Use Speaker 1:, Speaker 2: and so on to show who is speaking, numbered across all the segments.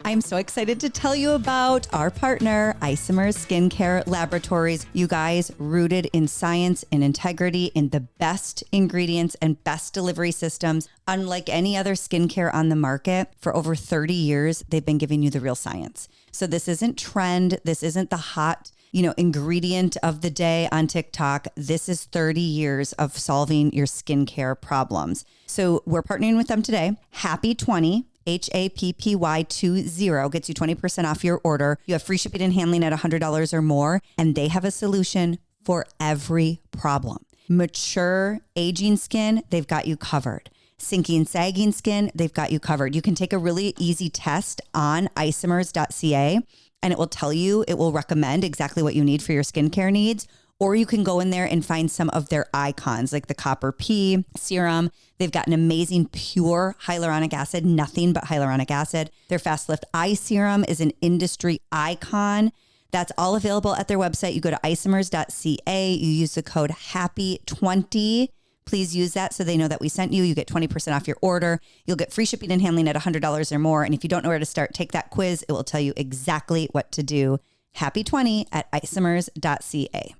Speaker 1: I'm so excited to tell you about our partner, Isomer Skincare Laboratories. You guys, rooted in science and integrity, in the best ingredients and best delivery systems. Unlike any other skincare on the market, for over 30 years, they've been giving you the real science. So this isn't trend. This isn't the hot, ingredient of the day on TikTok. This is 30 years of solving your skincare problems. So we're partnering with them today. Happy 20. HAPPY20 gets you 20% off your order. You have free shipping and handling at $100 or more, and they have a solution for every problem. Mature, aging skin, they've got you covered. Sinking, sagging skin, they've got you covered. You can take a really easy test on isomers.ca, and it will tell you, it will recommend exactly what you need for your skincare needs. Or you can go in there and find some of their icons like the Copper P serum. They've got an amazing pure hyaluronic acid, nothing but hyaluronic acid. Their Fast Lift Eye Serum is an industry icon. That's all available at their website. You go to isomers.ca. You use the code HAPPY20. Please use that so they know that we sent you. You get 20% off your order. You'll get free shipping and handling at $100 or more. And if you don't know where to start, take that quiz. It will tell you exactly what to do. Happy20 at isomers.ca.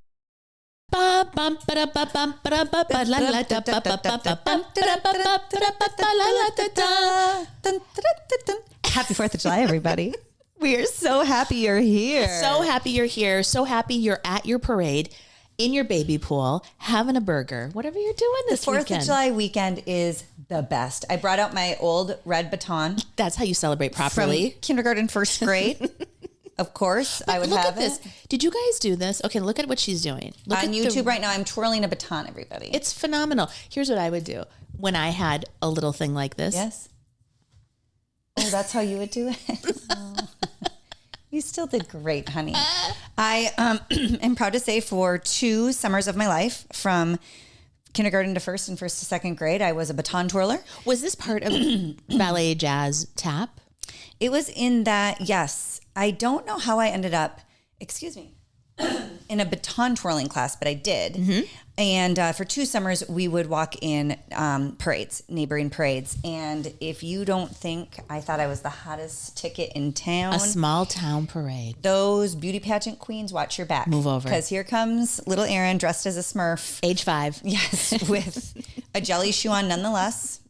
Speaker 2: Happy
Speaker 1: 4th of July, everybody. We are so happy you're here.
Speaker 2: So happy you're here. So happy you're at your parade, in your baby pool, having a burger, whatever you're doing this weekend.
Speaker 1: The 4th of July weekend is the best. I brought out my old red baton.
Speaker 2: That's how you celebrate properly.
Speaker 1: From kindergarten, first grade. Of course, I would
Speaker 2: look
Speaker 1: have
Speaker 2: at this. Did you guys do this? Okay, look at what she's doing. Look
Speaker 1: on YouTube right now. I'm twirling a baton, everybody.
Speaker 2: It's phenomenal. Here's what I would do when I had a little thing like this.
Speaker 1: Yes. Oh, that's how you would do it? Oh. You still did great, honey. I am proud to say for 2 summers of my life, from kindergarten to first and first to second grade, I was a baton twirler.
Speaker 2: Was this part of ballet jazz tap?
Speaker 1: It was in that, yes. I don't know how I ended up, in a baton twirling class, but I did. Mm-hmm. And for 2 summers, we would walk in parades, neighboring parades. And if you don't think I thought I was the hottest ticket in town.
Speaker 2: A small town parade.
Speaker 1: Those beauty pageant queens, watch your back.
Speaker 2: Move over.
Speaker 1: Because here comes little Erin dressed as a Smurf.
Speaker 2: Age 5.
Speaker 1: Yes, with a jelly shoe on nonetheless.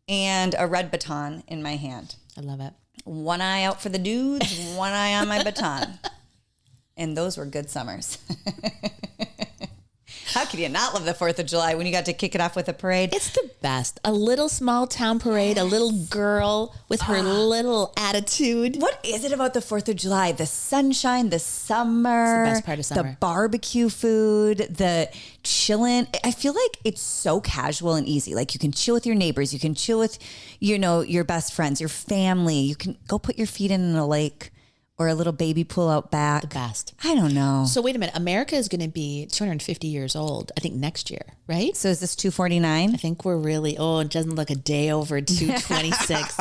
Speaker 1: And a red baton in my hand.
Speaker 2: I love it.
Speaker 1: One eye out for the dudes, one eye on my baton. And those were good summers. How could you not love the 4th of July when you got to kick it off with a parade?
Speaker 2: It's the best. A little small town parade, a little girl with her little attitude.
Speaker 1: What is it about the 4th of July? The sunshine, the summer.
Speaker 2: It's the best part of summer.
Speaker 1: The barbecue food, the chilling. I feel like it's so casual and easy. Like you can chill with your neighbors. You can chill with, your best friends, your family. You can go put your feet in a lake or a little baby pool out back.
Speaker 2: The best.
Speaker 1: I don't know.
Speaker 2: So wait a minute. America is going to be 250 years old, I think, next year, right?
Speaker 1: So is this 249?
Speaker 2: I think we're really, it doesn't look a day over 226.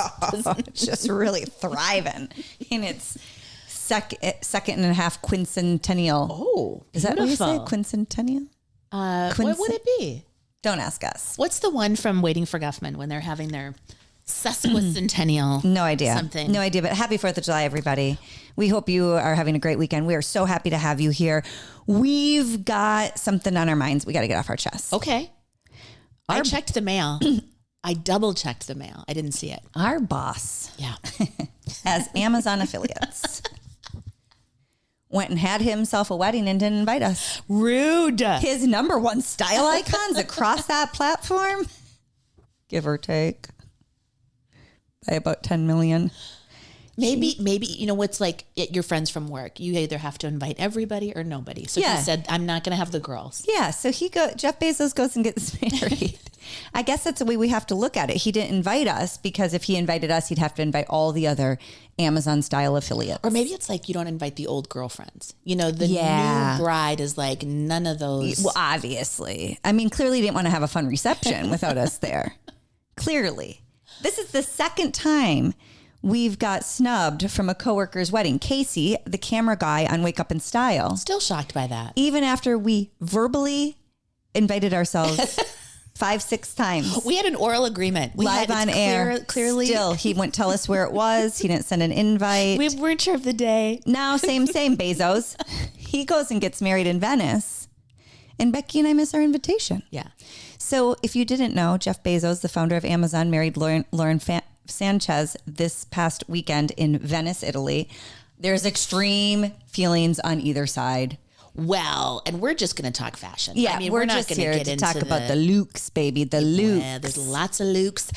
Speaker 1: It's just really thriving in its second and a half quincentennial.
Speaker 2: Oh,
Speaker 1: is that what you say? Quincentennial?
Speaker 2: What would it be?
Speaker 1: Don't ask us.
Speaker 2: What's the one from Waiting for Guffman when they're having their sesquicentennial?
Speaker 1: No idea.
Speaker 2: Something.
Speaker 1: No idea, but happy 4th of July, everybody. We hope you are having a great weekend. We are so happy to have you here. We've got something on our minds we got to get off our chest.
Speaker 2: Okay. I checked the mail. I double checked the mail. I didn't see it.
Speaker 1: Our boss,
Speaker 2: yeah,
Speaker 1: as Amazon affiliates, went and had himself a wedding and didn't invite us.
Speaker 2: Rude.
Speaker 1: His number 1 style icons across that platform, give or take, by about 10 million.
Speaker 2: Maybe, it's like your friends from work. You either have to invite everybody or nobody. So
Speaker 1: yeah.
Speaker 2: He said, I'm not going to have the girls.
Speaker 1: Yeah. So Jeff Bezos goes and gets married. I guess that's the way we have to look at it. He didn't invite us because if he invited us, he'd have to invite all the other Amazon style affiliates.
Speaker 2: Or maybe it's like you don't invite the old girlfriends. The new bride is like none of those.
Speaker 1: Well, obviously. I mean, clearly he didn't want to have a fun reception without us there. Clearly. This is the second time we've got snubbed from a coworker's wedding. Casey, the camera guy on Wake Up in Style.
Speaker 2: Still shocked by that.
Speaker 1: Even after we verbally invited ourselves 5-6 times.
Speaker 2: We had an oral agreement. We
Speaker 1: Live
Speaker 2: had
Speaker 1: on air.
Speaker 2: Clearly.
Speaker 1: Still, he wouldn't tell us where it was. He didn't send an invite.
Speaker 2: We weren't sure of the day.
Speaker 1: Now, same, Bezos. He goes and gets married in Venice. And Becky and I miss our invitation.
Speaker 2: Yeah.
Speaker 1: So if you didn't know, Jeff Bezos, the founder of Amazon, married Lauren Sanchez this past weekend in Venice, Italy. There's extreme feelings on either side.
Speaker 2: Well, and we're just going to talk fashion.
Speaker 1: Yeah,
Speaker 2: I mean,
Speaker 1: we're
Speaker 2: not
Speaker 1: just
Speaker 2: going
Speaker 1: here
Speaker 2: get
Speaker 1: to
Speaker 2: into
Speaker 1: talk about the lewks, baby, the lewks.
Speaker 2: Yeah, there's lots of lewks.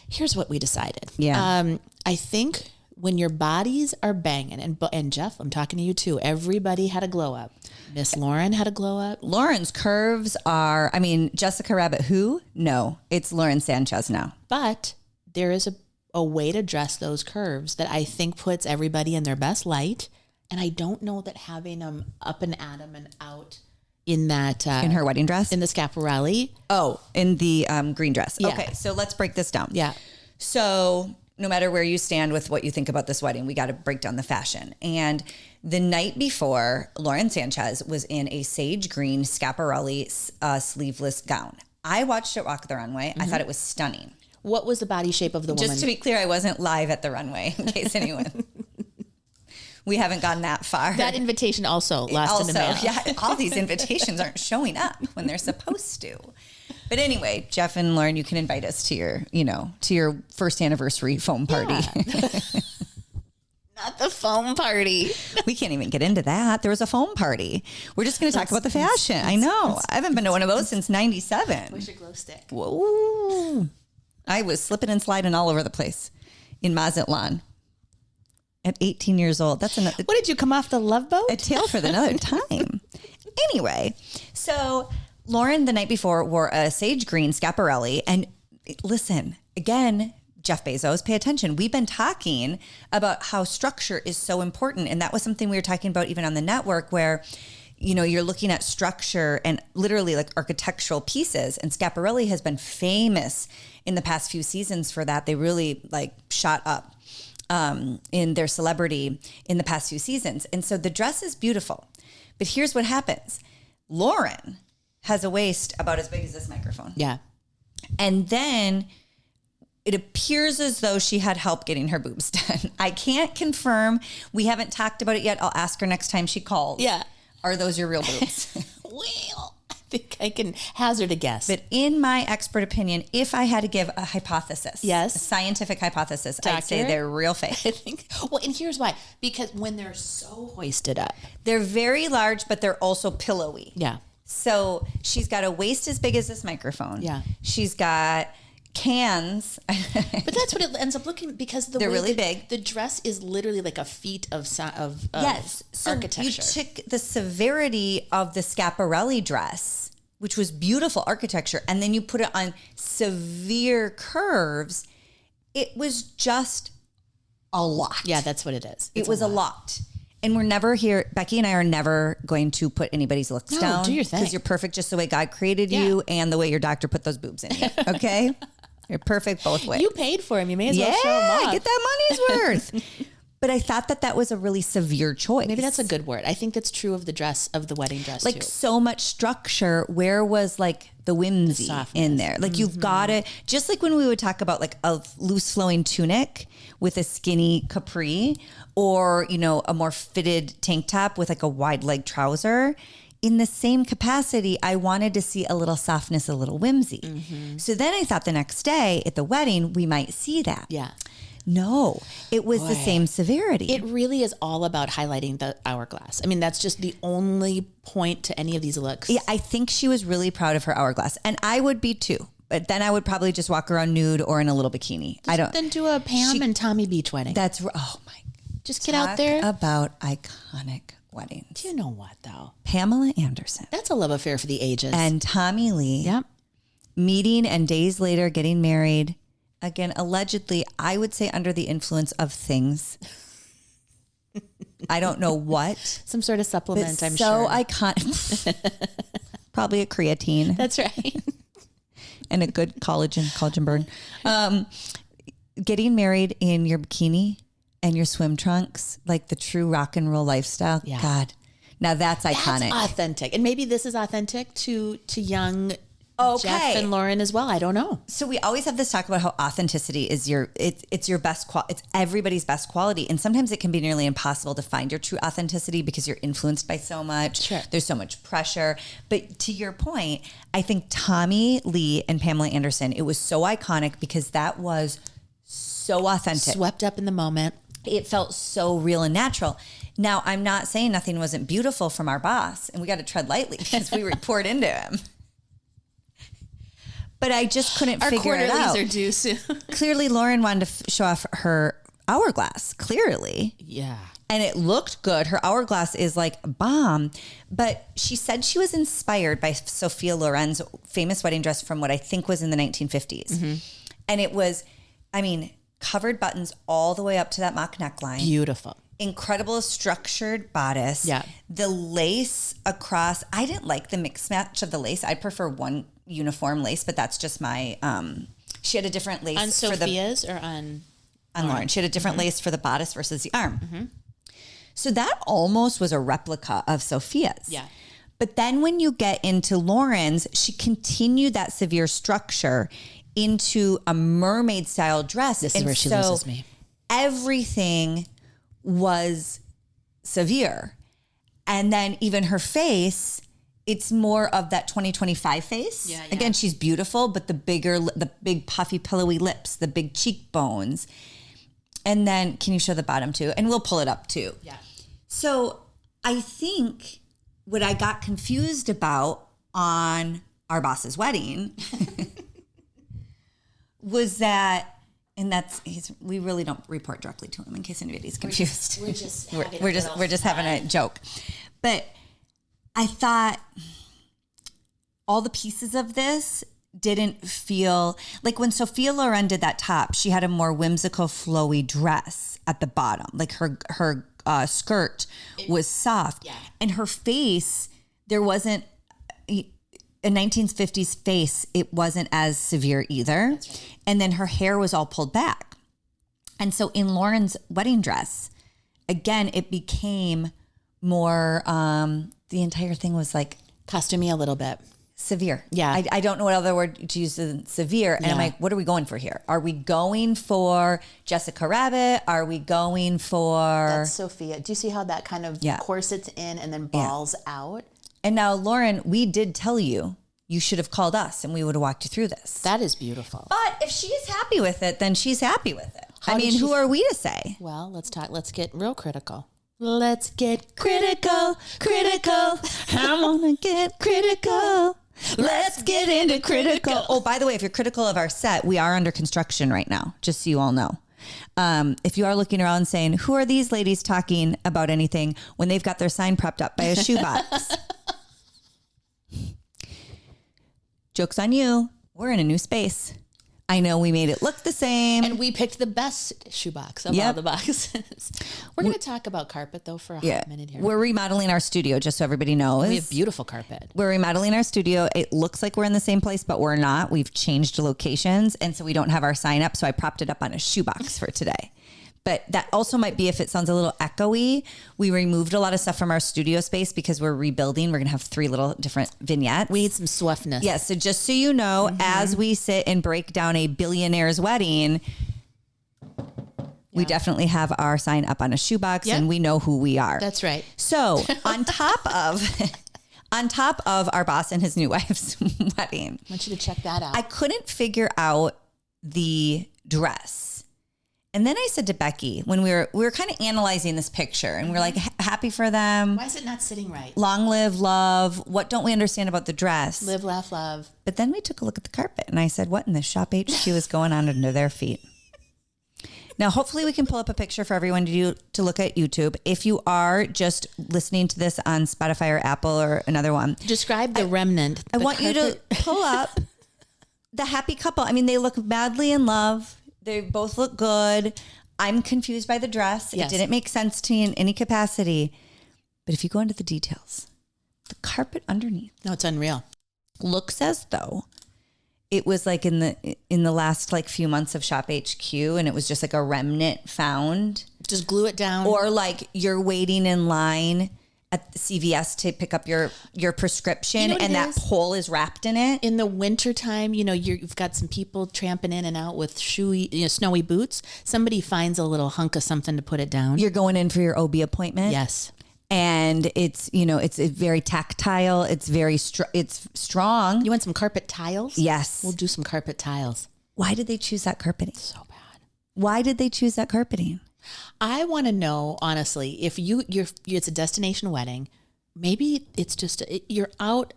Speaker 2: Here's what we decided.
Speaker 1: Yeah.
Speaker 2: I think when your bodies are banging, and Jeff, I'm talking to you too, everybody had a glow up. Miss Lauren had a glow up.
Speaker 1: Lauren's curves are, I mean, Jessica Rabbit who? No, it's Lauren Sanchez now.
Speaker 2: But there is a way to dress those curves that I think puts everybody in their best light. And I don't know that having them up and at 'em and out in that...
Speaker 1: in her wedding dress?
Speaker 2: In the Schiaparelli.
Speaker 1: Oh, in the green dress.
Speaker 2: Yeah.
Speaker 1: Okay, so let's break this down.
Speaker 2: Yeah.
Speaker 1: So no matter where you stand with what you think about this wedding, we got to break down the fashion. And the night before, Lauren Sanchez was in a sage green Schiaparelli sleeveless gown. I watched it walk the runway. I thought it was stunning.
Speaker 2: What was the body shape of the woman?
Speaker 1: Just to be clear, I wasn't live at the runway, in case anyone... We haven't gone that far.
Speaker 2: That invitation also lost in the mail.
Speaker 1: Yeah, all these invitations aren't showing up when they're supposed to. But anyway, Jeff and Lauren, you can invite us to your first anniversary foam party.
Speaker 2: Yeah. Not the foam party.
Speaker 1: We can't even get into that. There was a foam party. We're just going to talk about the fashion. I know. I haven't been to one of those since 97.
Speaker 2: Where's your glow stick?
Speaker 1: Whoa. I was slipping and sliding all over the place in Mazatlan. At 18 years old. That's another.
Speaker 2: What did you come off the Love Boat?
Speaker 1: A tale for another time. Anyway, so Lauren the night before wore a sage green Schiaparelli. And listen, again, Jeff Bezos, pay attention. We've been talking about how structure is so important. And that was something we were talking about even on the network where, you're looking at structure and literally like architectural pieces. And Schiaparelli has been famous in the past few seasons for that. They really like shot up in their celebrity in the past few seasons. And so the dress is beautiful. But here's what happens. Lauren has a waist about as big as this microphone.
Speaker 2: Yeah.
Speaker 1: And then it appears as though she had help getting her boobs done. I can't confirm. We haven't talked about it yet. I'll ask her next time she calls.
Speaker 2: Yeah.
Speaker 1: Are those your real boobs?
Speaker 2: Well, I think I can hazard a guess.
Speaker 1: But in my expert opinion, if I had to give a hypothesis,
Speaker 2: yes,
Speaker 1: a scientific hypothesis,
Speaker 2: Doctor?
Speaker 1: I'd say they're real fake.
Speaker 2: I think. Well, and here's why. Because when they're so hoisted up.
Speaker 1: They're very large, but they're also pillowy.
Speaker 2: Yeah.
Speaker 1: So she's got a waist as big as this microphone.
Speaker 2: Yeah.
Speaker 1: She's got cans.
Speaker 2: But that's what it ends up looking because
Speaker 1: they're really big.
Speaker 2: The dress is literally like a feat of
Speaker 1: yes. So
Speaker 2: architecture.
Speaker 1: you took the severity of the Schiaparelli dress, which was beautiful architecture, and then you put it on severe curves. It was just a lot.
Speaker 2: Yeah, that's what it is.
Speaker 1: It was a lot. And we're never here. Becky and I are never going to put anybody's looks down.
Speaker 2: Do your thing.
Speaker 1: Because you're perfect just the way God created you and the way your doctor put those boobs in you. Okay? You're perfect both ways.
Speaker 2: You paid for him. You may as well show him off.
Speaker 1: Get that money's worth. But I thought that was a really severe choice.
Speaker 2: Maybe that's a good word. I think that's true of the dress, of the wedding dress
Speaker 1: like
Speaker 2: too.
Speaker 1: So much structure. Where was like the whimsy in there? Like you've got to, just like when we would talk about like a loose flowing tunic with a skinny capri or, a more fitted tank top with like a wide leg trouser. In the same capacity, I wanted to see a little softness, a little whimsy. Mm-hmm. So then I thought the next day at the wedding, we might see that.
Speaker 2: Yeah.
Speaker 1: No, it was the same severity.
Speaker 2: It really is all about highlighting the hourglass. I mean, that's just the only point to any of these looks.
Speaker 1: Yeah, I think she was really proud of her hourglass. And I would be too. But then I would probably just walk around nude or in a little bikini.
Speaker 2: Then do a Pam and Tommy Beach wedding.
Speaker 1: That's, oh my.
Speaker 2: Just get out there.
Speaker 1: About iconic weddings.
Speaker 2: Do you know what though?
Speaker 1: Pamela Anderson.
Speaker 2: That's a love affair for the ages.
Speaker 1: And Tommy Lee.
Speaker 2: Yep.
Speaker 1: Meeting and days later getting married. Again, allegedly, I would say under the influence of things. I don't know what.
Speaker 2: Some sort of supplement, I'm
Speaker 1: so
Speaker 2: sure.
Speaker 1: Iconic. Probably a creatine.
Speaker 2: That's right.
Speaker 1: And a good collagen burn. Getting married in your bikini and your swim trunks, like the true rock and roll lifestyle. Yeah. God. Now that's iconic.
Speaker 2: That's authentic. And maybe this is authentic to young
Speaker 1: Okay.
Speaker 2: Jeff and Lauren as well. I don't know.
Speaker 1: So we always have this talk about how authenticity is it's your best it's everybody's best quality. And sometimes it can be nearly impossible to find your true authenticity because you're influenced by so much.
Speaker 2: Sure.
Speaker 1: There's so much pressure. But to your point, I think Tommy Lee and Pamela Anderson, it was so iconic because that was so authentic.
Speaker 2: Swept up in the moment.
Speaker 1: It felt so real and natural. Now, I'm not saying nothing wasn't beautiful from our boss, and we got to tread lightly because we report into him. But I just couldn't figure it out.
Speaker 2: Our quarterlies are due soon.
Speaker 1: Clearly, Lauren wanted to show off her hourglass, clearly.
Speaker 2: Yeah.
Speaker 1: And it looked good. Her hourglass is like bomb. But she said she was inspired by Sophia Loren's famous wedding dress from what I think was in the 1950s. Mm-hmm. And it was, covered buttons all the way up to that mock neckline.
Speaker 2: Beautiful.
Speaker 1: Incredible structured bodice.
Speaker 2: Yeah.
Speaker 1: The lace across, I didn't like the mix match of the lace. I prefer one uniform lace, but that's just my, she had a different lace.
Speaker 2: On Sophia's or on
Speaker 1: Lauren. She had a different lace for the bodice versus the arm. Mm-hmm. So that almost was a replica of Sophia's.
Speaker 2: Yeah.
Speaker 1: But then when you get into Lauren's, she continued that severe structure into a mermaid style dress.
Speaker 2: This is where she loses me.
Speaker 1: Everything was severe. And then even her face, it's more of that 2025 face. Yeah. Again, she's beautiful, but the big puffy pillowy lips, the big cheekbones. And then can you show the bottom too? And we'll pull it up too.
Speaker 2: Yeah. So
Speaker 1: I think what I got confused about on our boss's wedding was that, and we really don't report directly to him in case anybody's confused. We're just having a joke. But I thought all the pieces of this didn't feel like when Sophia Loren did that top, she had a more whimsical, flowy dress at the bottom. Like her skirt was soft, and her face, there wasn't a 1950s face. It wasn't as severe either. That's right. And then her hair was all pulled back. And so in Lauren's wedding dress, again, it became more, the entire thing was like
Speaker 2: costumey a little bit.
Speaker 1: Severe.
Speaker 2: Yeah.
Speaker 1: I don't know what other word to use than severe. And I'm like, what are we going for here? Are we going for Jessica Rabbit? Are we going for...
Speaker 2: That's Sophia. Do you see how that kind of corsets in and then balls out?
Speaker 1: And now, Lauren, we did tell you should have called us and we would have walked you through this.
Speaker 2: That is beautiful.
Speaker 1: But if she's happy with it, then she's happy with it. Who are we to say?
Speaker 2: Well, let's get real critical. Let's get critical.
Speaker 1: I want to get critical. Let's get into critical. Oh, by the way, if you're critical of our set, we are under construction right now, just so you all know. If you are looking around saying, who are these ladies talking about anything when they've got their sign propped up by a shoebox? Joke's on you. We're in a new space. I know we made it look the same.
Speaker 2: And we picked the best shoebox of all the boxes. We're going to talk about carpet, though, for a hot minute here.
Speaker 1: We're remodeling our studio, just so everybody knows.
Speaker 2: We have beautiful carpet.
Speaker 1: We're remodeling our studio. It looks like we're in the same place, but we're not. We've changed locations, and so we don't have our sign up, so I propped it up on a shoebox for today. But that also might be if it sounds a little echoey. We removed a lot of stuff from our studio space because we're rebuilding. We're going to have 3 little different vignettes.
Speaker 2: We need some swiftness.
Speaker 1: Yeah, so just so you know, as we sit and break down a billionaire's wedding, we definitely have our sign up on a shoebox and we know who we are.
Speaker 2: That's right.
Speaker 1: So on top of our boss and his new wife's wedding.
Speaker 2: I want you to check that out.
Speaker 1: I couldn't figure out the dress. And then I said to Becky, when we were kind of analyzing this picture and we're like, happy for them.
Speaker 2: Why is it not sitting right?
Speaker 1: Long live love. What don't we understand about the dress?
Speaker 2: Live, laugh, love.
Speaker 1: But then we took a look at the carpet and I said, what in the shop HQ is going on under their feet? Now, hopefully we can pull up a picture for everyone to look at YouTube. If you are just listening to this on Spotify or Apple or another one.
Speaker 2: Describe the remnant.
Speaker 1: I want you to pull up the happy couple. I mean, they look madly in love. They both look good. I'm confused by the dress. Yes. It didn't make sense to me in any capacity. But if you go into the details, the carpet underneath.
Speaker 2: No, it's unreal.
Speaker 1: Looks as though it was like in the last like few months of Shop HQ and it was just like a remnant found.
Speaker 2: Just glue it down.
Speaker 1: Or like you're waiting in line at the CVS to pick up your prescription,
Speaker 2: You know what
Speaker 1: and
Speaker 2: it
Speaker 1: that
Speaker 2: is?
Speaker 1: pole is wrapped in it.
Speaker 2: In the wintertime, you've got some people tramping in and out with snowy boots. Somebody finds a little hunk of something to put it down.
Speaker 1: You're going in for your OB appointment.
Speaker 2: Yes.
Speaker 1: And it's very tactile. It's very it's strong.
Speaker 2: You want some carpet tiles?
Speaker 1: Yes.
Speaker 2: We'll do some carpet tiles.
Speaker 1: Why did they choose that carpeting?
Speaker 2: So bad.
Speaker 1: Why did they choose that carpeting?
Speaker 2: I want to know, honestly, if it's a destination wedding, maybe it's just, you're out,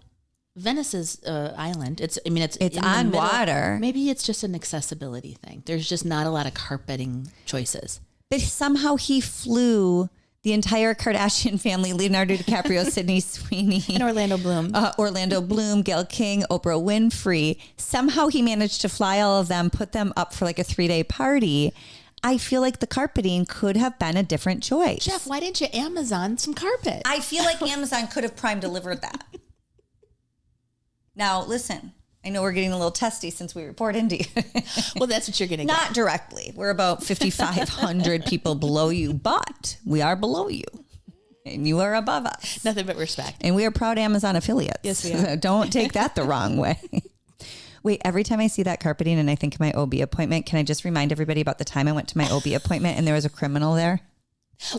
Speaker 2: Venice is island. It's in
Speaker 1: on
Speaker 2: the middle.
Speaker 1: water.
Speaker 2: Maybe it's just an accessibility thing. There's just not a lot of carpeting choices.
Speaker 1: But somehow he flew the entire Kardashian family, Leonardo DiCaprio, Sydney Sweeney,
Speaker 2: And Orlando Bloom.
Speaker 1: Gayle King, Oprah Winfrey. Somehow he managed to fly all of them, put them up for like a 3-day party. I feel like the carpeting could have been a different choice.
Speaker 2: Jeff, why didn't you Amazon some carpet?
Speaker 1: I feel like Amazon could have prime delivered that. Now, listen, I know we're getting a little testy since we report into you.
Speaker 2: Well, that's what you're going to get.
Speaker 1: Not directly. We're about 5,500 people below you, but we are below you. And you are above us.
Speaker 2: Nothing but respect.
Speaker 1: And we are proud Amazon affiliates.
Speaker 2: Yes, we are.
Speaker 1: So don't take that the wrong way. Wait, every time I see that carpeting and I think of my OB appointment, can I just remind everybody about the time I went to my OB appointment and there was a criminal there?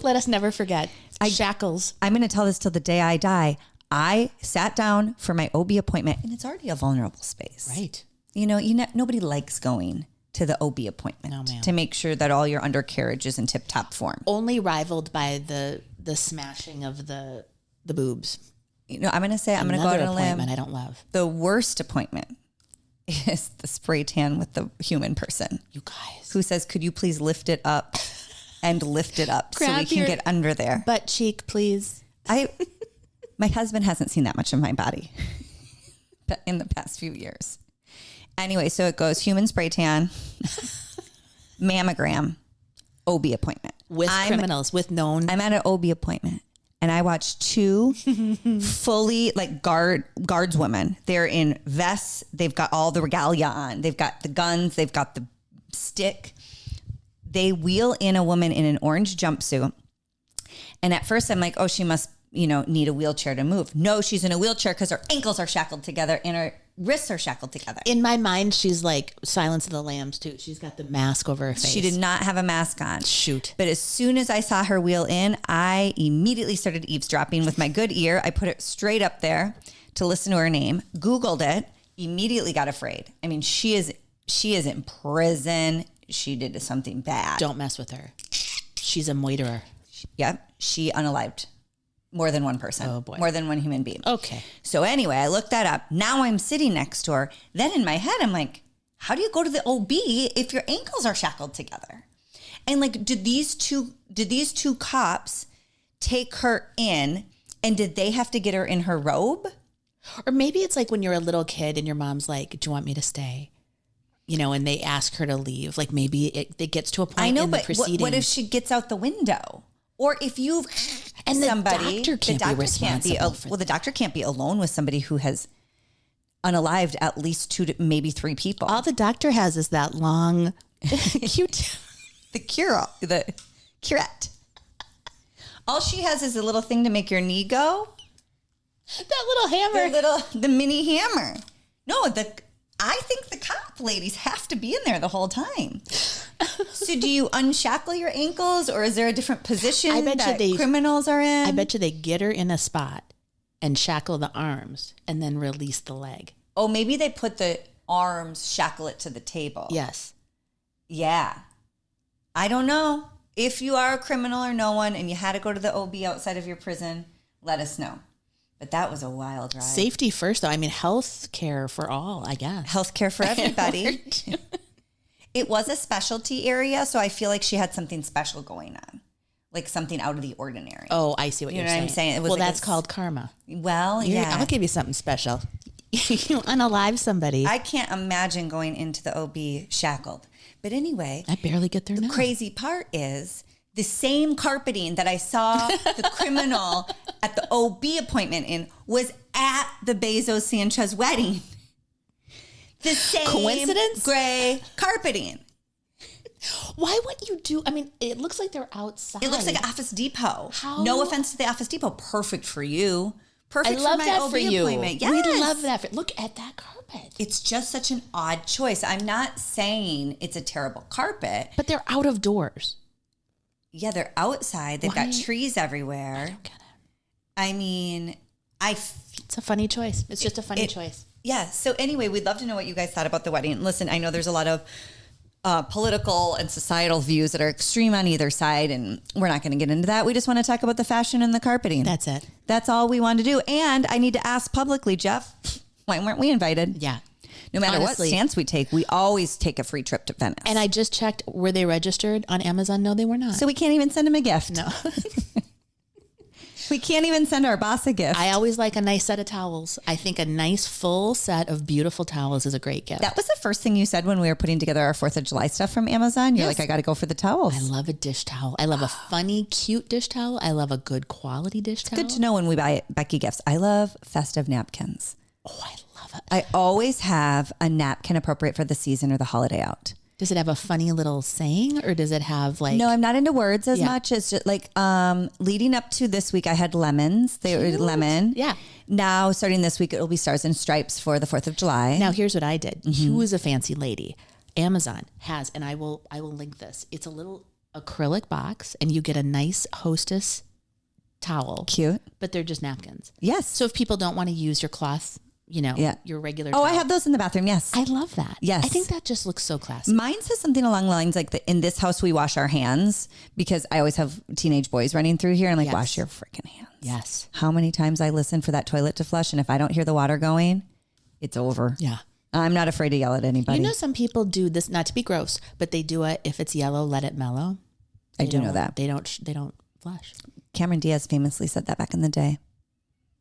Speaker 2: Let us never forget. Shackles.
Speaker 1: I'm going to tell this till the day I die. I sat down for my OB appointment and it's already a vulnerable space.
Speaker 2: Right.
Speaker 1: Nobody likes going to the OB appointment
Speaker 2: No, ma'am.
Speaker 1: to make sure that all your undercarriage is in tip-top form.
Speaker 2: Only rivaled by the smashing of the boobs.
Speaker 1: I'm going to say, I'm going to go out on a limb.
Speaker 2: Appointment I don't love.
Speaker 1: The worst appointment is the spray tan with the human person.
Speaker 2: You guys.
Speaker 1: Who says, could you please lift it up and lift it up so we
Speaker 2: Grab
Speaker 1: can
Speaker 2: your
Speaker 1: get under there?
Speaker 2: Butt cheek, please.
Speaker 1: My husband hasn't seen that much of my body in the past few years. Anyway, so it goes human spray tan, mammogram, OB appointment.
Speaker 2: With criminals, with known.
Speaker 1: I'm at an OB appointment and I watched 2 fully like guardswomen. They're in vests. They've got all the regalia on. They've got the guns. They've got the stick. They wheel in a woman in an orange jumpsuit. And at first I'm like, oh, she must, need a wheelchair to move. No, she's in a wheelchair because her ankles are shackled together and her wrists are shackled together.
Speaker 2: In my mind, she's like Silence of the Lambs too. She's got the mask over her face.
Speaker 1: She did not have a mask on.
Speaker 2: Shoot.
Speaker 1: But as soon as I saw her wheel in, I immediately started eavesdropping with my good ear. I put it straight up there to listen to her name, Googled it, immediately got afraid. I mean, she is in prison. She did something bad.
Speaker 2: Don't mess with her. She's a moiterer.
Speaker 1: Yep. She unalived more than one person.
Speaker 2: Oh, boy.
Speaker 1: More than one human being.
Speaker 2: Okay.
Speaker 1: So anyway, I looked that up. Now I'm sitting next to her. Then in my head, I'm like, how do you go to the OB if your ankles are shackled together? And like, did these two cops take her in and did they have to get her in her robe?
Speaker 2: Or maybe it's like when you're a little kid and your mom's like, do you want me to stay? And they ask her to leave. Like maybe it gets to a point in the proceedings.
Speaker 1: What if she gets out the window? Or if you've
Speaker 2: and
Speaker 1: somebody,
Speaker 2: the doctor can't be responsible for
Speaker 1: the doctor can't be alone with somebody who has unalived at least 2 to maybe 3 people.
Speaker 2: All the doctor has is that long, cute,
Speaker 1: the curette. All she has is a little thing to make your knee go.
Speaker 2: that little hammer.
Speaker 1: The mini hammer. No, I think the cop ladies have to be in there the whole time. So do you unshackle your ankles or is there a different position criminals are in?
Speaker 2: I bet you they get her in a spot and shackle the arms and then release the leg.
Speaker 1: Oh, maybe they put the arms, shackle it to the table.
Speaker 2: Yes.
Speaker 1: Yeah. I don't know. If you are a criminal or no one and you had to go to the OB outside of your prison, let us know. But that was a wild ride.
Speaker 2: Safety first, though. I mean, health care for all, I guess.
Speaker 1: Health care for everybody. It was a specialty area, so I feel like she had something special going on. Like something out of the ordinary.
Speaker 2: Oh, I see what you're saying.
Speaker 1: You know what I'm saying? It was
Speaker 2: that's called karma.
Speaker 1: Well, yeah.
Speaker 2: I'll give you something special. You unalive somebody.
Speaker 1: I can't imagine going into the OB shackled. But anyway.
Speaker 2: I barely get there now.
Speaker 1: The crazy part is the same carpeting that I saw the criminal at the OB appointment in was at the Bezos Sanchez wedding. The same
Speaker 2: coincidence?
Speaker 1: Gray carpeting.
Speaker 2: Why wouldn't you do? I mean, it looks like they're outside.
Speaker 1: It looks like Office Depot.
Speaker 2: How?
Speaker 1: No offense to the Office Depot. Perfect for you. Perfect
Speaker 2: I love
Speaker 1: for my
Speaker 2: that
Speaker 1: OB
Speaker 2: for you.
Speaker 1: appointment. Yes.
Speaker 2: We love that. Look at that carpet.
Speaker 1: It's just such an odd choice. I'm not saying it's a terrible carpet.
Speaker 2: But they're out of doors.
Speaker 1: Yeah, they're outside. They've got trees everywhere.
Speaker 2: I don't get it.
Speaker 1: I mean,
Speaker 2: it's a funny choice. It's just a funny choice.
Speaker 1: Yeah. So anyway, we'd love to know what you guys thought about the wedding. Listen, I know there's a lot of political and societal views that are extreme on either side, and we're not going to get into that. We just want to talk about the fashion and the carpeting.
Speaker 2: That's it.
Speaker 1: That's all we want to do. And I need to ask publicly, Jeff, why weren't we invited?
Speaker 2: Yeah.
Speaker 1: No matter
Speaker 2: Honestly,
Speaker 1: what stance we take, we always take a free trip to Venice.
Speaker 2: And I just checked, were they registered on Amazon? No, they were not.
Speaker 1: So we can't even send them a gift.
Speaker 2: No.
Speaker 1: We can't even send our boss a gift.
Speaker 2: I always like a nice set of towels. I think a nice full set of beautiful towels is a great gift.
Speaker 1: That was the first thing you said when we were putting together our 4th of July stuff from Amazon. You're like, I got to go for the towels.
Speaker 2: I love a dish towel. I love a funny, cute dish towel. I love a good quality dish towel.
Speaker 1: Good to know when we buy Becky gifts. I love festive napkins.
Speaker 2: Oh, I love it.
Speaker 1: I always have a napkin appropriate for the season or the holiday out.
Speaker 2: Does it have a funny little saying, or does it have like...
Speaker 1: No, I'm not into words as much as just like leading up to this week, I had lemons. They were lemon.
Speaker 2: Yeah.
Speaker 1: Now, starting this week, it'll be stars and stripes for the 4th of July.
Speaker 2: Now, here's what I did. Who is a fancy lady? Amazon has, and I will link this. It's a little acrylic box, and you get a nice Hostess towel.
Speaker 1: Cute.
Speaker 2: But they're just napkins.
Speaker 1: Yes.
Speaker 2: So if people don't want to use your cloth, your regular
Speaker 1: Oh,
Speaker 2: towel.
Speaker 1: I have those in the bathroom. Yes.
Speaker 2: I love that.
Speaker 1: Yes.
Speaker 2: I think that just looks so classy.
Speaker 1: Mine says something along the lines like in this house, we wash our hands because I always have teenage boys running through here. And I'm like, wash your freaking hands.
Speaker 2: Yes.
Speaker 1: How many times I listen for that toilet to flush. And if I don't hear the water going, it's over.
Speaker 2: Yeah.
Speaker 1: I'm not afraid to yell at anybody.
Speaker 2: You know, some people do this, not to be gross, but they do it. If it's yellow, let it mellow.
Speaker 1: I do know that.
Speaker 2: They don't flush.
Speaker 1: Cameron Diaz famously said that back in the day.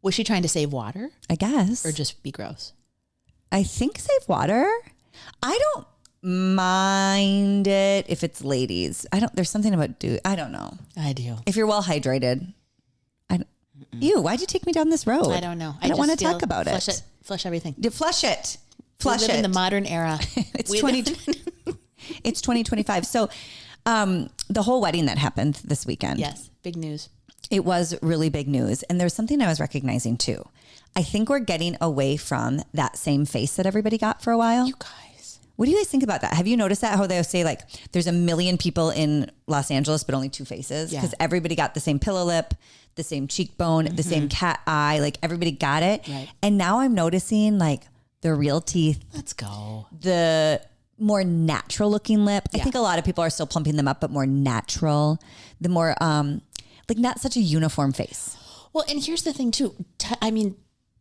Speaker 2: Was she trying to save water
Speaker 1: I guess.
Speaker 2: or just be gross?
Speaker 1: I think save water. I don't mind it if it's ladies. There's something about I don't know.
Speaker 2: I do.
Speaker 1: If you're well hydrated. Why'd you take me down this road?
Speaker 2: I don't know.
Speaker 1: I don't want to talk about
Speaker 2: flush
Speaker 1: it.
Speaker 2: Flush everything.
Speaker 1: Flush it. Flush
Speaker 2: we live
Speaker 1: it.
Speaker 2: in the modern era.
Speaker 1: It's 2025. So the whole wedding that happened this weekend.
Speaker 2: Yes. Big news.
Speaker 1: It was really big news. And there's something I was recognizing too. I think we're getting away from that same face that everybody got for a while.
Speaker 2: You guys.
Speaker 1: What do you guys think about that? Have you noticed that? How they say like there's 1 million people in Los Angeles, but only 2 faces? Because everybody got the same pillow lip, the same cheekbone, the same cat eye. Like everybody got it.
Speaker 2: Right.
Speaker 1: And now I'm noticing like the real teeth.
Speaker 2: Let's go.
Speaker 1: The more natural looking lip. I think a lot of people are still plumping them up, but more natural. The more like not such a uniform face.
Speaker 2: Well, and here's the thing too.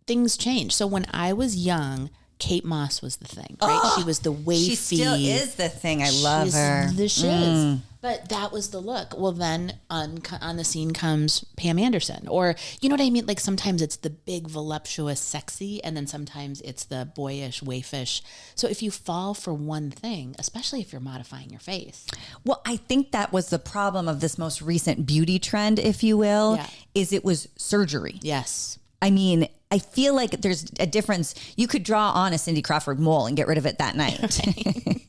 Speaker 2: Things change. So when I was young, Kate Moss was the thing, right?
Speaker 1: Oh,
Speaker 2: she was the wavy.
Speaker 1: She still is the thing. I love her.
Speaker 2: She is. But that was the look. Well, then on the scene comes Pam Anderson, or you know what I mean? Like sometimes it's the big, voluptuous, sexy, and then sometimes it's the boyish, waifish. So if you fall for one thing, especially if you're modifying your face.
Speaker 1: Well, I think that was the problem of this most recent beauty trend, if you will, is it was surgery.
Speaker 2: Yes.
Speaker 1: I mean, I feel like there's a difference. You could draw on a Cindy Crawford mole and get rid of it that night.
Speaker 2: Right.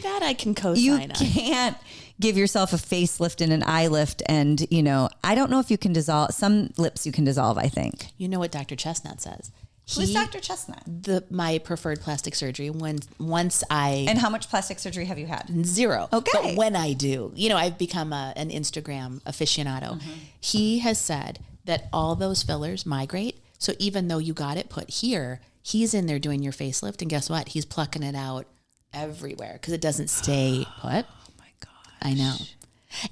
Speaker 2: That I can co-sign on.
Speaker 1: You can't give yourself a facelift and an eye lift. And, I don't know if you can dissolve. Some lips you can dissolve, I think.
Speaker 2: You know what Dr. Chestnut says?
Speaker 1: Who's Dr. Chestnut?
Speaker 2: My preferred plastic surgery. Once I...
Speaker 1: And how much plastic surgery have you had?
Speaker 2: 0.
Speaker 1: Okay.
Speaker 2: But when I do, I've become an Instagram aficionado. He has said that all those fillers migrate. So even though you got it put here, he's in there doing your facelift. And guess what? He's plucking it out everywhere because it doesn't stay put. Oh my God. I know.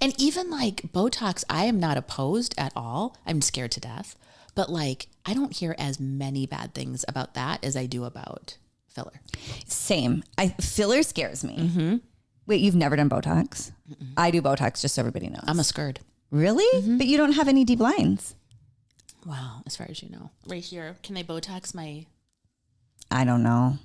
Speaker 2: And even like Botox, I am not opposed at all. I'm scared to death. But like, I don't hear as many bad things about that as I do about filler.
Speaker 1: Same. Filler scares me. Wait, you've never done Botox? I do Botox, just so everybody knows.
Speaker 2: I'm a scared.
Speaker 1: Really? But you don't have any deep lines.
Speaker 2: Wow, as far as you know. Right here, can they Botox my...
Speaker 1: I don't know.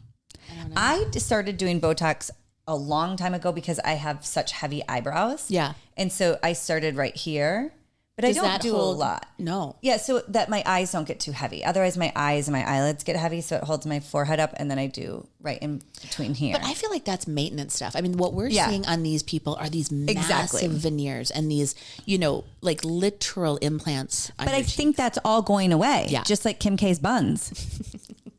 Speaker 1: I started doing Botox a long time ago because I have such heavy eyebrows.
Speaker 2: Yeah.
Speaker 1: And so I started right here. But I don't do a lot.
Speaker 2: No.
Speaker 1: Yeah, so that my eyes don't get too heavy. Otherwise, my eyes and my eyelids get heavy, so it holds my forehead up, and then I do right in between here.
Speaker 2: But I feel like that's maintenance stuff. I mean, what we're seeing on these people are these massive veneers and these, like literal implants.
Speaker 1: But I think that's all going away. Yeah. Just like Kim K's buns.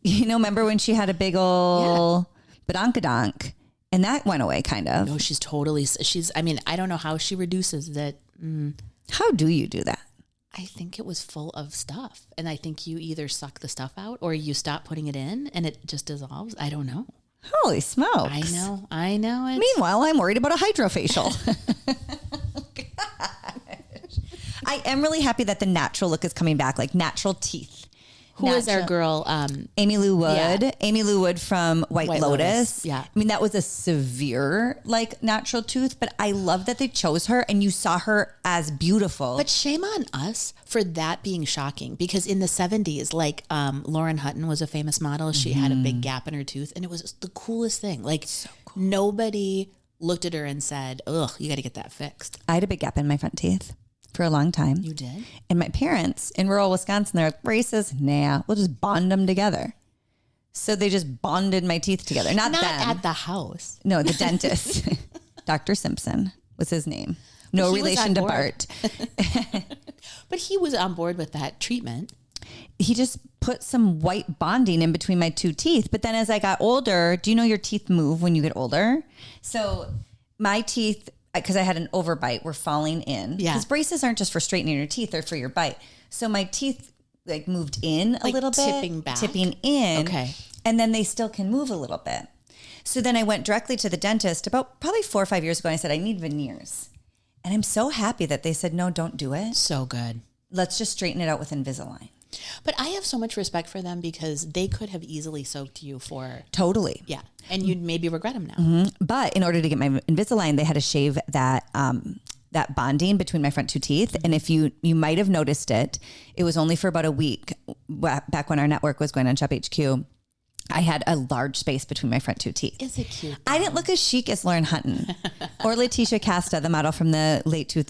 Speaker 1: Remember when she had a big old badonkadonk? And that went away, kind of.
Speaker 2: No, I don't know how she reduces that.
Speaker 1: How do you do that?
Speaker 2: I think it was full of stuff. And I think you either suck the stuff out or you stop putting it in and it just dissolves. I don't know.
Speaker 1: Holy smokes.
Speaker 2: I know.
Speaker 1: Meanwhile, I'm worried about a hydrofacial. Gosh. I am really happy that the natural look is coming back, like natural teeth.
Speaker 2: Who is our girl?
Speaker 1: Amy Lou Wood. Yeah. Amy Lou Wood from White Lotus.
Speaker 2: Yeah.
Speaker 1: I mean, that was a severe, natural tooth, but I love that they chose her and you saw her as beautiful.
Speaker 2: But shame on us for that being shocking, because in the 70s, Lauren Hutton was a famous model. She had a big gap in her tooth and it was the coolest thing. So cool. Nobody looked at her and said, ugh, you got to get that fixed.
Speaker 1: I had a big gap in my front teeth for a long time.
Speaker 2: You did?
Speaker 1: And my parents in rural Wisconsin, they're like, braces, nah, we'll just bond them together. So they just bonded my teeth together. Not them.
Speaker 2: At the house.
Speaker 1: No, the dentist. Dr. Simpson was his name. No relation to Bart.
Speaker 2: But he was on board with that treatment.
Speaker 1: He just put some white bonding in between my two teeth. But then as I got older, do you know your teeth move when you get older? So my teeth, because I had an overbite, were falling in. Yeah. Because braces aren't just for straightening your teeth, they're for your bite. So my teeth moved in a little bit.
Speaker 2: Tipping back.
Speaker 1: Tipping in.
Speaker 2: Okay.
Speaker 1: And then they still can move a little bit. So then I went directly to the dentist about probably 4 or 5 years ago. And I said, I need veneers. And I'm so happy that they said, no, don't do it.
Speaker 2: So good.
Speaker 1: Let's just straighten it out with Invisalign.
Speaker 2: But I have so much respect for them because they could have easily soaked you for...
Speaker 1: Totally.
Speaker 2: Yeah. And you'd maybe regret them now.
Speaker 1: Mm-hmm. But in order to get my Invisalign, they had to shave that that bonding between my front two teeth. Mm-hmm. And if you might have noticed it, it was only for about a week back when our network was going on Shop HQ. I had a large space between my front two teeth.
Speaker 2: Is it cute?
Speaker 1: I didn't look as chic as Lauren Hutton or Letitia Casta, the model from the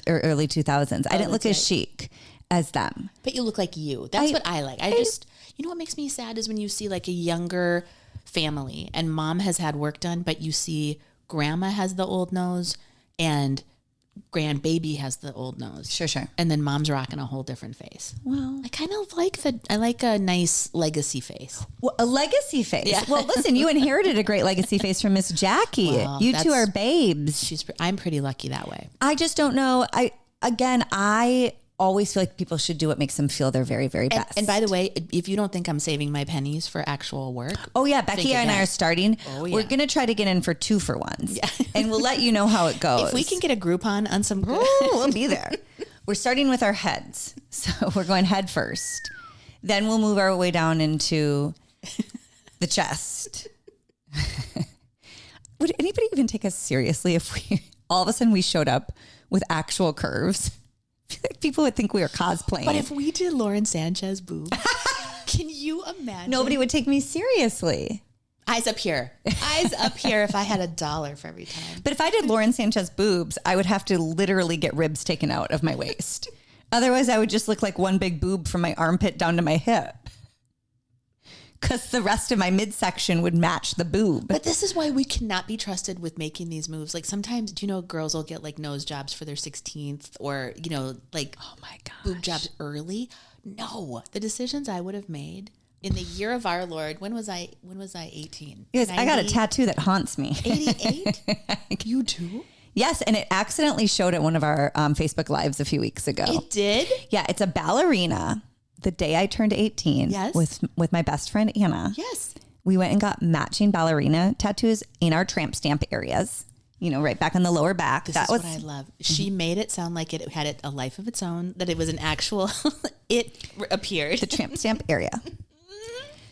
Speaker 1: early 2000s. I didn't look as chic as them.
Speaker 2: But you look like you. That's what I like. You know what makes me sad is when you see like a younger family and mom has had work done, but you see grandma has the old nose and grandbaby has the old nose.
Speaker 1: Sure.
Speaker 2: And then mom's rocking a whole different face.
Speaker 1: Well,
Speaker 2: I kind of like I like a nice legacy face.
Speaker 1: Well, a legacy face.
Speaker 2: Yeah.
Speaker 1: Well, listen, you inherited a great legacy face from Miss Jackie. Well, you two are babes.
Speaker 2: I'm pretty lucky that way.
Speaker 1: I just don't know. I always feel like people should do what makes them feel their very, very best.
Speaker 2: And by the way, if you don't think I'm saving my pennies for actual work.
Speaker 1: Oh yeah. Becky and I are starting. Oh, yeah. We're going to try to get in for 2-for-1s. Yeah. And we'll let you know how it goes.
Speaker 2: If we can get a Groupon on some.
Speaker 1: We'll be there. We're starting with our heads. So we're going head first. Then we'll move our way down into the chest. Would anybody even take us seriously if all of a sudden we showed up with actual curves? I feel like people would think we were cosplaying.
Speaker 2: But if we did Lauren Sanchez boobs, can you imagine?
Speaker 1: Nobody would take me seriously.
Speaker 2: Eyes up here. Eyes up here if I had $1 for every time.
Speaker 1: But if I did Lauren Sanchez boobs, I would have to literally get ribs taken out of my waist. Otherwise, I would just look like one big boob from my armpit down to my hip. Because the rest of my midsection would match the boob.
Speaker 2: But this is why we cannot be trusted with making these moves. Like sometimes, do you know, girls will get like nose jobs for their 16th or, oh my God, boob jobs early. No, the decisions I would have made in the year of our Lord. When was I 18?
Speaker 1: Yes, 90? I got a tattoo that haunts me.
Speaker 2: 88? You do?
Speaker 1: Yes, and it accidentally showed at one of our Facebook Lives a few weeks ago.
Speaker 2: It did?
Speaker 1: Yeah, it's a ballerina. The day I turned 18,
Speaker 2: yes,
Speaker 1: with my best friend Anna,
Speaker 2: yes,
Speaker 1: we went and got matching ballerina tattoos in our tramp stamp areas. Right back on the lower back.
Speaker 2: This is what I love. She made it sound like it had a life of its own. That it was an actual. It appeared
Speaker 1: the tramp stamp area.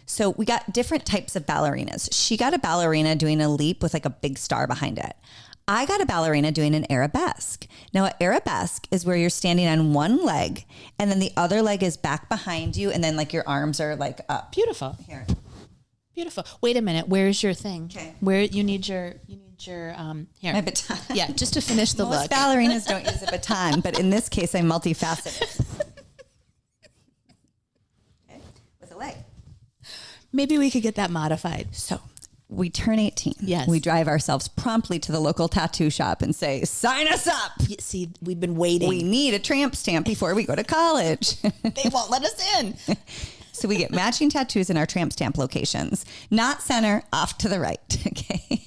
Speaker 1: So we got different types of ballerinas. She got a ballerina doing a leap with like a big star behind it. I got a ballerina doing an arabesque. Now, an arabesque is where you're standing on one leg and then the other leg is back behind you and then like your arms are like up.
Speaker 2: Beautiful.
Speaker 1: Here.
Speaker 2: Beautiful. Wait a minute. Where's your thing?
Speaker 1: Okay.
Speaker 2: Where you need your your here.
Speaker 1: My baton.
Speaker 2: Yeah, just to finish the
Speaker 1: Most
Speaker 2: look.
Speaker 1: ballerinas don't use a baton, but in this case, I'm multifaceted. Okay, with a leg.
Speaker 2: Maybe we could get that modified.
Speaker 1: So we turn 18.
Speaker 2: Yes.
Speaker 1: We drive ourselves promptly to the local tattoo shop and say, sign us up.
Speaker 2: See, we've been waiting.
Speaker 1: We need a tramp stamp before we go to college.
Speaker 2: They won't let us in.
Speaker 1: So we get matching tattoos in our tramp stamp locations, not center, off to the right. Okay.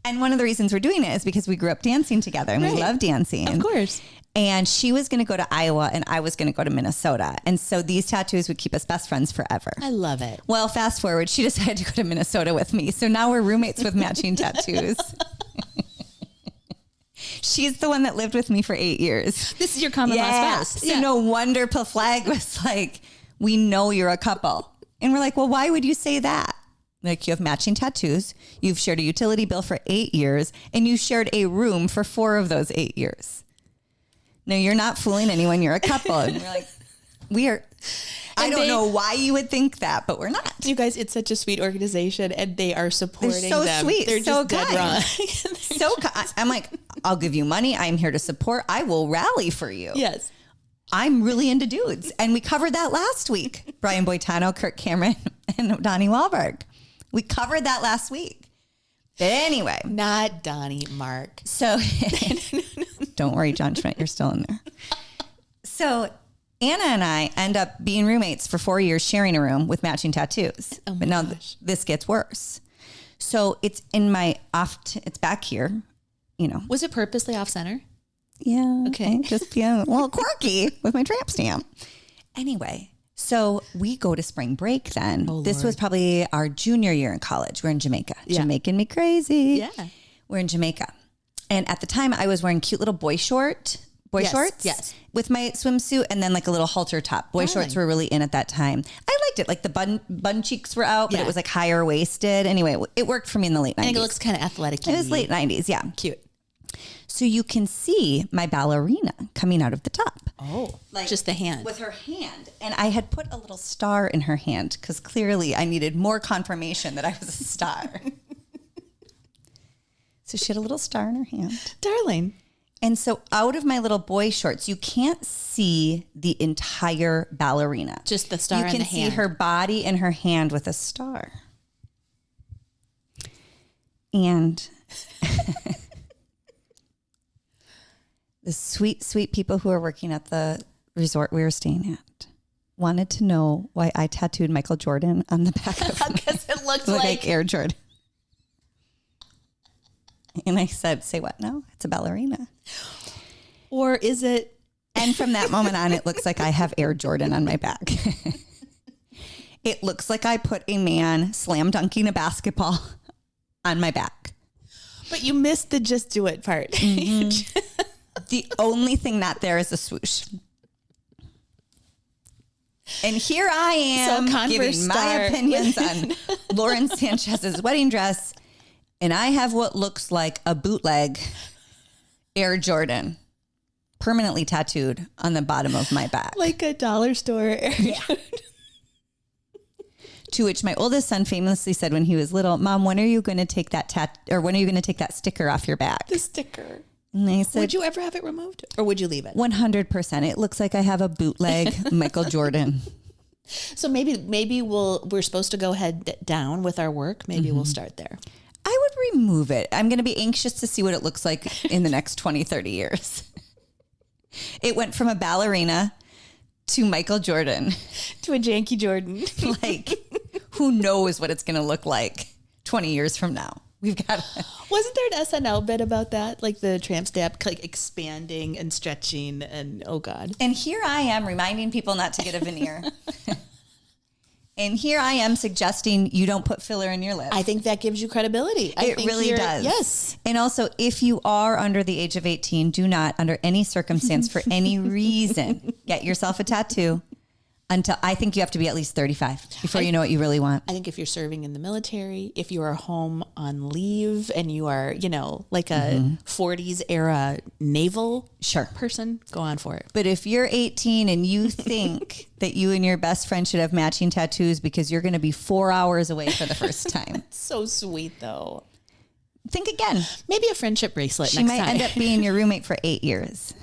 Speaker 1: And one of the reasons we're doing it is because we grew up dancing together and we love dancing.
Speaker 2: Of course.
Speaker 1: And she was going to go to Iowa and I was going to go to Minnesota. And so these tattoos would keep us best friends forever.
Speaker 2: I love it.
Speaker 1: Well, fast forward, she decided to go to Minnesota with me. So now we're roommates with matching tattoos. She's the one that lived with me for 8 years.
Speaker 2: This is your common law spouse.
Speaker 1: So no wonder Flag was like, we know you're a couple. And we're like, well, why would you say that? Like, you have matching tattoos. You've shared a utility bill for 8 years and you shared a room for 4 of those 8 years. No, you're not fooling anyone. You're a couple. And we're like, we are. I don't know why you would think that, but we're not.
Speaker 2: You guys, it's such a sweet organization and they are supporting
Speaker 1: They're so
Speaker 2: them.
Speaker 1: sweet.
Speaker 2: They're
Speaker 1: so
Speaker 2: just dead
Speaker 1: kind.
Speaker 2: wrong.
Speaker 1: So I'm like, I'll give you money. I'm here to support. I will rally for you.
Speaker 2: Yes.
Speaker 1: I'm really into dudes. And we covered that last week. Brian Boitano, Kirk Cameron, and Donnie Wahlberg. We covered that last week. But anyway.
Speaker 2: Not Donnie, Mark.
Speaker 1: So don't worry, John Schmidt, you're still in there. So Anna and I end up being roommates for 4 years, sharing a room with matching tattoos.
Speaker 2: Oh my
Speaker 1: but now
Speaker 2: gosh.
Speaker 1: this gets worse. So it's in my it's back here, you know.
Speaker 2: Was it purposely off center?
Speaker 1: Yeah.
Speaker 2: Okay.
Speaker 1: Just being a little quirky with my tramp stamp. Anyway, so we go to spring break then. This was probably our junior year in college. We're in Jamaica.
Speaker 2: Yeah.
Speaker 1: Jamaican me crazy.
Speaker 2: Yeah.
Speaker 1: We're in Jamaica. And at the time I was wearing cute little boy shorts.
Speaker 2: Yes.
Speaker 1: With my swimsuit and then like a little halter top. Boy shorts were really in at that time. I liked it. Like the bun cheeks were out, but it was like higher waisted. Anyway, it worked for me in the late 90s.
Speaker 2: I think it looks kind of athletic.
Speaker 1: It was late 90s. Yeah.
Speaker 2: Cute.
Speaker 1: So you can see my ballerina coming out of the top.
Speaker 2: Oh, like just the hand.
Speaker 1: With her hand. And I had put a little star in her hand because clearly I needed more confirmation that I was a star. So she had a little star in her hand.
Speaker 2: Darling.
Speaker 1: And so out of my little boy shorts, you can't see the entire ballerina.
Speaker 2: Just the star in the hand.
Speaker 1: You can see her body and her hand with a star. And the sweet, sweet people who are working at the resort we were staying at wanted to know why I tattooed Michael Jordan on the back of my
Speaker 2: Because it looked
Speaker 1: like Air Jordan. And I said, say what now? It's a ballerina.
Speaker 2: Or is it?
Speaker 1: And from that moment on, it looks like I have Air Jordan on my back. It looks like I put a man slam dunking a basketball on my back.
Speaker 2: But you missed the just do it part.
Speaker 1: Mm-hmm. The only thing not there is a swoosh. And here I am giving my opinions on Lauren Sanchez's wedding dress. And I have what looks like a bootleg Air Jordan permanently tattooed on the bottom of my back.
Speaker 2: Like a dollar store.
Speaker 1: Yeah. To which my oldest son famously said when he was little, Mom, when are you going to take that when are you going to take that sticker off your back?
Speaker 2: The sticker.
Speaker 1: And I said,
Speaker 2: would you ever have it removed or would you leave it?
Speaker 1: 100%. It looks like I have a bootleg Michael Jordan.
Speaker 2: So maybe we're supposed to go head down with our work. Maybe we'll start there.
Speaker 1: I would remove it. I'm going to be anxious to see what it looks like in the next 20, 30 years. It went from a ballerina to Michael Jordan.
Speaker 2: To a janky Jordan.
Speaker 1: Like, who knows what it's going to look like 20 years from now. We've got.
Speaker 2: Wasn't there an SNL bit about that? Like the tramp stamp, like expanding and stretching and oh God.
Speaker 1: And here I am reminding people not to get a veneer. And here I am suggesting you don't put filler in your lips.
Speaker 2: I think that gives you credibility.
Speaker 1: It really does.
Speaker 2: Yes.
Speaker 1: And also, if you are under the age of 18, do not, under any circumstance, for any reason, get yourself a tattoo until I think you have to be at least 35 before you know what you really want.
Speaker 2: I think if you're serving in the military, if you are home on leave and you are, like a 40s era naval person, go on for it.
Speaker 1: But if you're 18 and you think that you and your best friend should have matching tattoos because you're going to be 4 hours away for the first time.
Speaker 2: So sweet though.
Speaker 1: think again.
Speaker 2: Maybe a friendship bracelet
Speaker 1: She
Speaker 2: next
Speaker 1: might
Speaker 2: time.
Speaker 1: end up being your roommate for 8 years.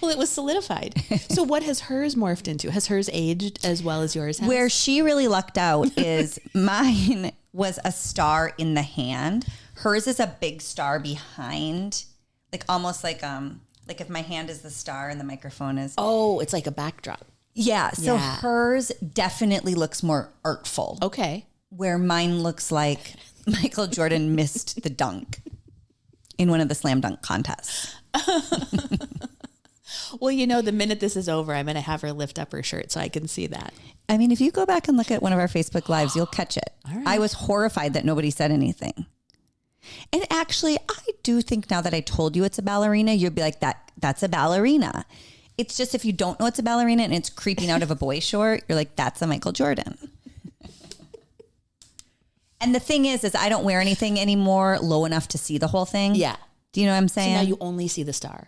Speaker 2: Well, it was solidified. So what has hers morphed into? Has hers aged as well as yours has?
Speaker 1: Where she really lucked out is mine was a star in the hand. Hers is a big star behind, like almost like if my hand is the star and the microphone is.
Speaker 2: Oh, it's like a backdrop.
Speaker 1: Yeah. So
Speaker 2: Yeah.
Speaker 1: hers definitely looks more artful.
Speaker 2: Okay.
Speaker 1: Where mine looks like Michael Jordan missed the dunk in one of the slam dunk contests.
Speaker 2: Well, you know, the minute this is over, I'm going to have her lift up her shirt so I can see that.
Speaker 1: I mean, if you go back and look at one of our Facebook Lives, you'll catch it.
Speaker 2: All right.
Speaker 1: I was horrified that nobody said anything. And actually, I do think now that I told you it's a ballerina, you'd be like, that's a ballerina. It's just if you don't know it's a ballerina and it's creeping out of a boy short, you're like, that's a Michael Jordan. And the thing is I don't wear anything anymore low enough to see the whole thing.
Speaker 2: Yeah.
Speaker 1: Do you know what I'm
Speaker 2: So
Speaker 1: saying?
Speaker 2: now you only see the star.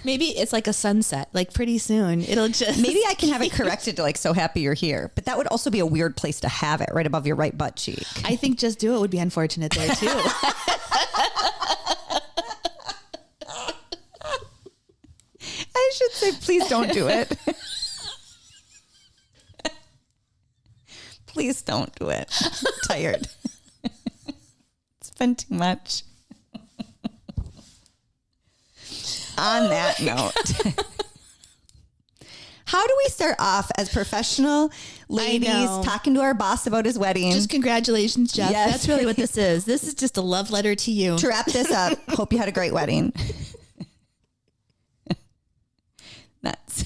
Speaker 2: Maybe it's like a sunset. Like pretty soon it'll just...
Speaker 1: Maybe I can have it corrected to like, so happy you're here. But that would also be a weird place to have it, right above your right butt cheek.
Speaker 2: I think just do it would be unfortunate there too.
Speaker 1: I should say, please don't do it. Please don't do it. I'm tired. It's been too much. On that note, how do we start off as professional ladies
Speaker 2: know.
Speaker 1: talking to our boss about his wedding?
Speaker 2: Just congratulations, Jeff.
Speaker 1: Yes.
Speaker 2: That's really what this is. This is just a love letter to you.
Speaker 1: To wrap this up, hope you had a great wedding. Nuts.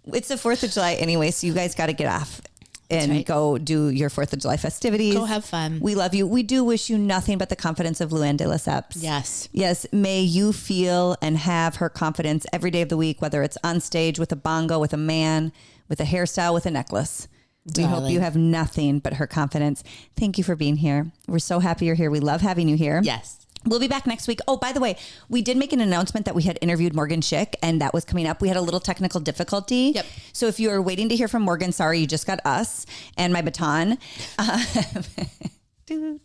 Speaker 1: It's the 4th of July anyway, so you guys got to get off and
Speaker 2: right.
Speaker 1: go do your 4th of July festivities.
Speaker 2: Go have fun.
Speaker 1: We love you. We do wish you nothing but the confidence of Luann de Lesseps.
Speaker 2: Yes.
Speaker 1: Yes. May you feel and have her confidence every day of the week, whether it's on stage with a bongo, with a man, with a hairstyle, with a necklace. We hope
Speaker 2: Darling.
Speaker 1: you have nothing but her confidence. Thank you for being here. We're so happy you're here. We love having you here.
Speaker 2: Yes.
Speaker 1: We'll be back next week. Oh, by the way, we did make an announcement that we had interviewed Morgan Schick, and that was coming up. We had a little technical difficulty.
Speaker 2: Yep.
Speaker 1: So if you are waiting to hear from Morgan, sorry, you just got us and my baton. You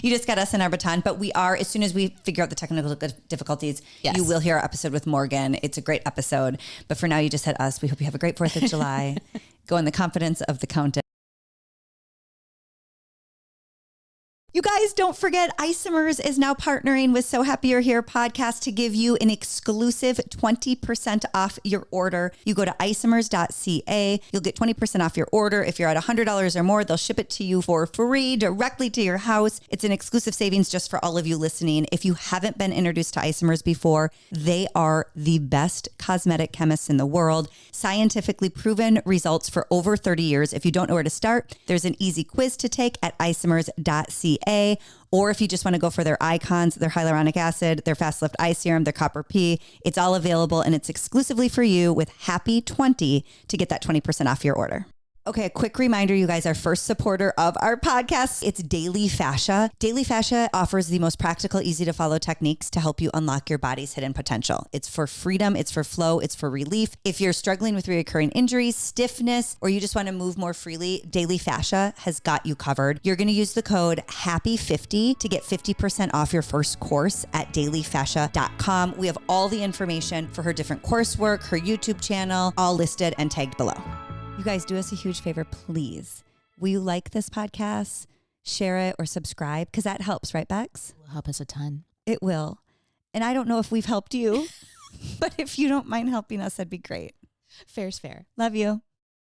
Speaker 1: just got us and our baton. But we are, as soon as we figure out the technical difficulties,
Speaker 2: Yes.
Speaker 1: you will hear our episode with Morgan. It's a great episode. But for now, you just had us. We hope you have a great 4th of July. Go in the confidence of the Countess. You guys, don't forget, Isomers is now partnering with So Happy You're Here podcast to give you an exclusive 20% off your order. You go to isomers.ca. You'll get 20% off your order. If you're at $100 or more, they'll ship it to you for free directly to your house. It's an exclusive savings just for all of you listening. If you haven't been introduced to Isomers before, they are the best cosmetic chemists in the world. Scientifically proven results for over 30 years. If you don't know where to start, there's an easy quiz to take at isomers.ca. Or if you just want to go for their icons, their hyaluronic acid, their fast lift eye serum, their copper P, it's all available and it's exclusively for you with Happy20 to get that 20% off your order. Okay, a quick reminder, you guys, our first supporter of our podcast, it's Daily Fascia. Daily Fascia offers the most practical, easy to follow techniques to help you unlock your body's hidden potential. It's for freedom, it's for flow, it's for relief. If you're struggling with recurring injuries, stiffness, or you just want to move more freely, Daily Fascia has got you covered. You're going to use the code HAPPY50 to get 50% off your first course at dailyfascia.com. We have all the information for her different coursework, her YouTube channel, all listed and tagged below. You guys, do us a huge favor, please. Will you like this podcast, share it, or subscribe? Because that helps, right, Bex?
Speaker 2: It will help us a ton.
Speaker 1: It will. And I don't know if we've helped you, but if you don't mind helping us, that'd be great.
Speaker 2: Fair's fair.
Speaker 1: Love you.